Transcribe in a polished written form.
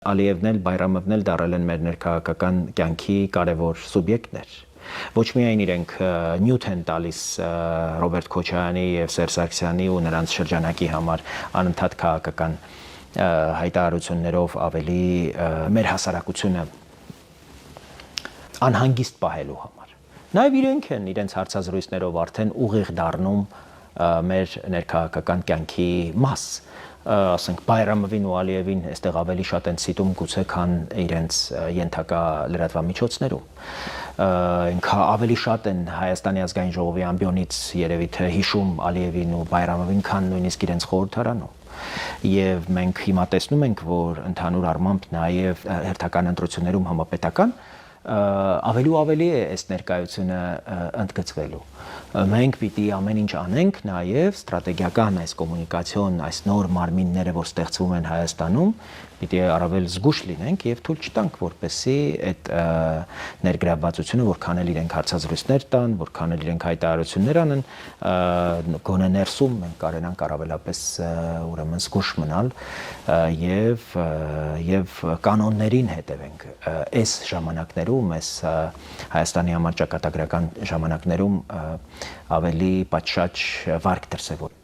Ալիևն էլ, Բայրամովն էլ դարել են մեր ներքաղաքական կյանքի կարևոր սուբյեկտներ։ Ոչ միայն իրենք նյութ են տալիս Ռոբերտ Քոչարյանի եւ Սերժ Սարգսյանի ու նրանց շրջանակի համար անընդհատ քաղաքական հայտարարություններով ավելի մեր հասարակությունը անհանգիստ պահելու համար։ Նաեւ իրենք են իրենց հարցազրույցներով արդեն ուղիղ դառնում մեր ներքաղաքական կյանքի մաս։ Ասենք Բայրամովին ու Ալիևին այստեղ ավելի շատ են ցիտում գուցե քան իրենց ենթակա լրատվամիջոցներում։ Ինքը ավելի շատ են Հայաստանի ազգային ժողովի ամբիոնից երևի թե հիշում Ալիևին ու Բայրամովին, քան նույնիսկ իրենց խորհրդարանում։ Եվ մենք հիմա տեսնում ենք, որ ընդհանուր առմամբ նաև հերթական ընտրություններում համապետական ավելի ու ավելի է այս ներկայությունը ընդգծվելու։ Մենք պիտի ամեն ինչ անենք նաև ստրատեգիական այս կոմունիկացիոն, այս նոր մարմինները, որ ստեղծվում են Հայաստանում, պիտի առավել զգուշ լինենք եւ թույլ չտանք, որպեսզի այդ ներգրավվածությունը, որքան էլ իրենք հարցազրույցներ տան, որքան էլ իրենք հայտարարություններ անեն, գոնե ներսում մենք կարենանք առավելապես ուրեմն զգուշ մնալ եւ կանոններին հետևենք այս ժամանակներում, այս Հայաստանի համար ճակատագրական ժամանակներում ավելի պատշաճ վարկ դրսևորենք։